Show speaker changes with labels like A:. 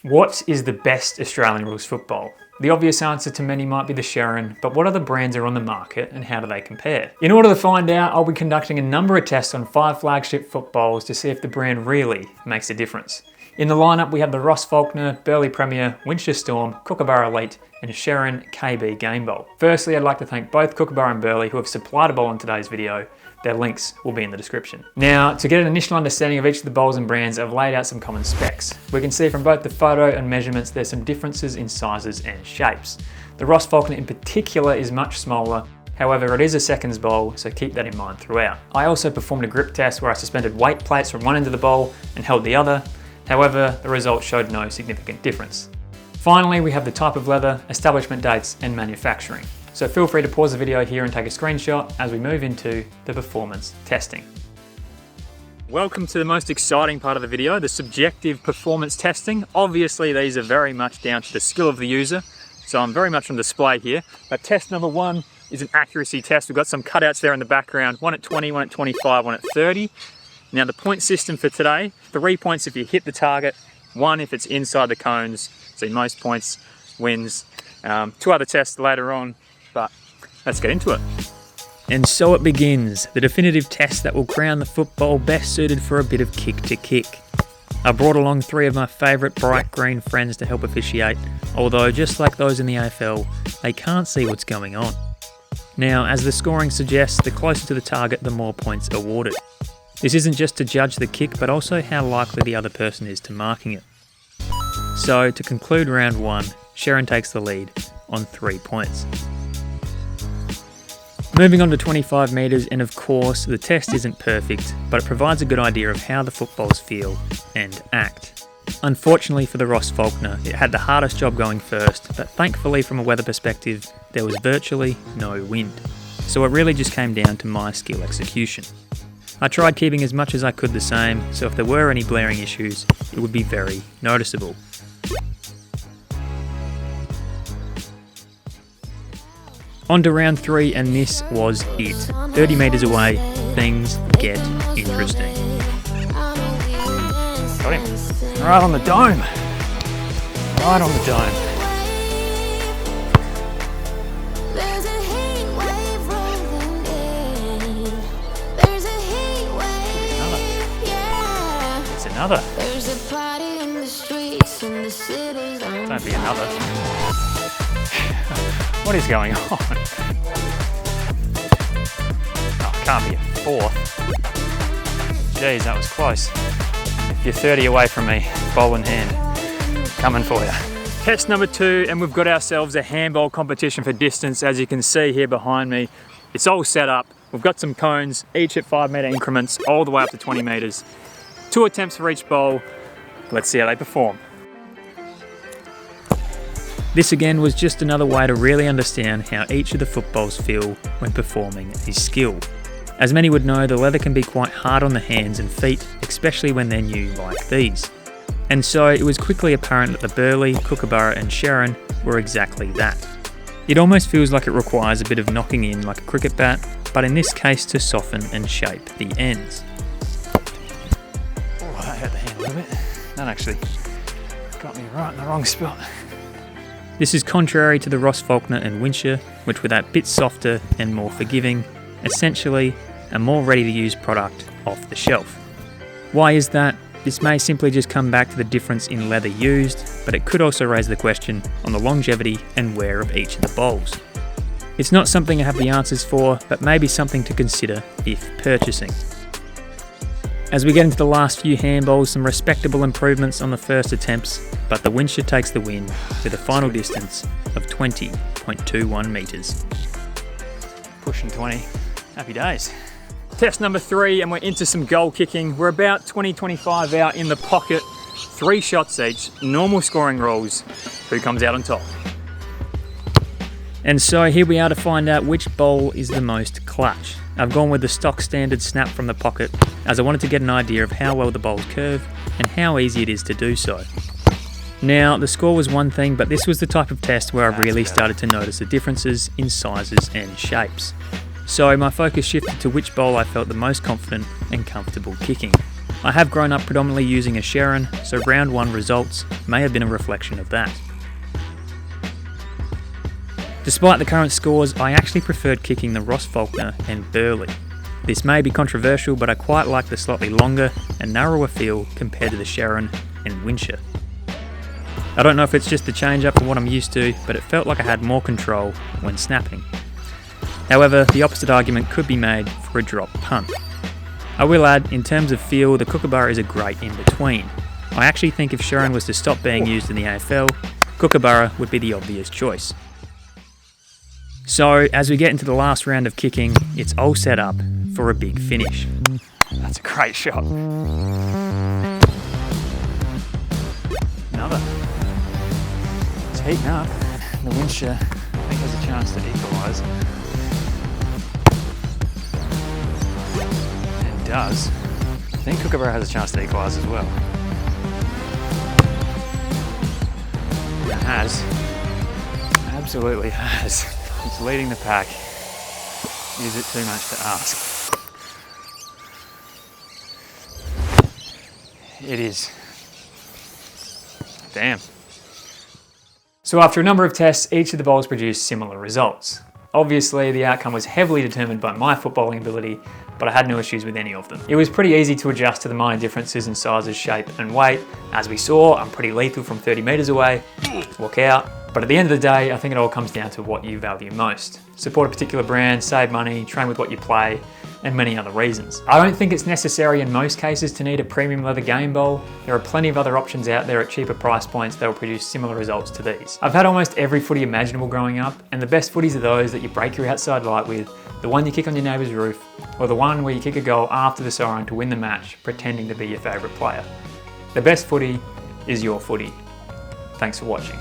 A: What is the best Australian rules football? The obvious answer to many might be the Sherrin, but what other brands are on the market and how do they compare? In order to find out, I'll be conducting a number of tests on 5 flagship footballs to see if the brand really makes a difference. In the lineup we have the Ross Faulkner, Burley Premier, Winchester Storm, Kookaburra Elite and Sherrin KB Game Bowl. Firstly, I'd like to thank both Kookaburra and Burley who have supplied a bowl in today's video. Their links will be in the description. Now, to get an initial understanding of each of the bowls and brands, I've laid out some common specs. We can see from both the photo and measurements there's some differences in sizes and shapes. The Ross Faulkner in particular is much smaller, however it is a seconds bowl, so keep that in mind throughout. I also performed a grip test where I suspended weight plates from one end of the bowl and held the other, however the results showed no significant difference. Finally, we have the type of leather, establishment dates and manufacturing. So feel free to pause the video here and take a screenshot as we move into the performance testing. Welcome to the most exciting part of the video, the subjective performance testing. Obviously these are very much down to the skill of the user, so I'm very much on display here. But test number 1 is an accuracy test. We've got some cutouts there in the background, one at 20, one at 25, one at 30. Now the point system for today, 3 points if you hit the target, 1 if it's inside the cones, so most points wins. 2 other tests later on, but let's get into it. And so it begins, the definitive test that will crown the football best suited for a bit of kick to kick. I brought along 3 of my favourite bright green friends to help officiate, although just like those in the AFL, they can't see what's going on. Now, as the scoring suggests, the closer to the target, the more points awarded. This isn't just to judge the kick, but also how likely the other person is to marking it. So, to conclude round 1, Sherrin takes the lead on 3 points. Moving on to 25 metres, and of course the test isn't perfect, but it provides a good idea of how the footballs feel and act. Unfortunately for the Ross Faulkner, it had the hardest job going first, but thankfully from a weather perspective, there was virtually no wind. So it really just came down to my skill execution. I tried keeping as much as I could the same, so if there were any blaring issues, it would be very noticeable. On to round 3, and this was it. 30 metres away, things get interesting. Got him. Right on the dome. Right on the dome. It's another. Don't be another. What is going on? Oh, it can't be a 4th. Jeez, that was close. You're 30 away from me, bowl in hand. Coming for you. Test number 2, and we've got ourselves a handball competition for distance. As you can see here behind me, it's all set up. We've got some cones, each at 5 metre increments, all the way up to 20 metres. 2 attempts for each bowl. Let's see how they perform. This again was just another way to really understand how each of the footballs feel when performing a skill. As many would know, the leather can be quite hard on the hands and feet, especially when they're new like these. And so it was quickly apparent that the Burley, Kookaburra and Sherrin were exactly that. It almost feels like it requires a bit of knocking in like a cricket bat, but in this case to soften and shape the ends. Oh, that hurt the hand a little bit. That actually got me right in the wrong spot. This is contrary to the Ross Faulkner and Winchester, which were that bit softer and more forgiving, essentially a more ready to use product off the shelf. Why is that? This may simply just come back to the difference in leather used, but it could also raise the question on the longevity and wear of each of the bowls. It's not something I have the answers for, but maybe something to consider if purchasing. As we get into the last few handballs, some respectable improvements on the first attempts, but the Winchester takes the win with a final distance of 20.21 metres. Pushing 20, happy days. Test number 3, and we're into some goal kicking. We're about 20-25 out in the pocket, 3 shots each, normal scoring rules. Who comes out on top? And so here we are to find out which bowl is the most clutch. I've gone with the stock standard snap from the pocket, as I wanted to get an idea of how well the bowls curve and how easy it is to do so. Now, the score was one thing, but this was the type of test where I really started to notice the differences in sizes and shapes. So my focus shifted to which bowl I felt the most confident and comfortable kicking. I have grown up predominantly using a Sherrin, so round 1 results may have been a reflection of that. Despite the current scores, I actually preferred kicking the Ross Faulkner and Burley. This may be controversial, but I quite like the slightly longer and narrower feel compared to the Sherrin and Winsher. I don't know if it's just the change up from what I'm used to, but it felt like I had more control when snapping. However, the opposite argument could be made for a drop punt. I will add, in terms of feel, the Kookaburra is a great in-between. I actually think if Sherrin was to stop being used in the AFL, Kookaburra would be the obvious choice. So, as we get into the last round of kicking, it's all set up for a big finish. That's a great shot. Another. It's heating up. The Winsher, I think, has a chance to equalise. And does. I think Kookaburra has a chance to equalise as well. It has. Absolutely has. It's leading the pack. Is it too much to ask? It is. Damn. So after a number of tests, each of the bowls produced similar results. Obviously, the outcome was heavily determined by my footballing ability, but I had no issues with any of them. It was pretty easy to adjust to the minor differences in sizes, shape and weight. As we saw, I'm pretty lethal from 30 metres away. Look out. But at the end of the day, I think it all comes down to what you value most. Support a particular brand, save money, train with what you play, and many other reasons. I don't think it's necessary in most cases to need a premium leather game bowl. There are plenty of other options out there at cheaper price points that will produce similar results to these. I've had almost every footy imaginable growing up, and the best footies are those that you break your outside light with, the one you kick on your neighbour's roof, or the one where you kick a goal after the siren to win the match, pretending to be your favourite player. The best footy is your footy. Thanks for watching.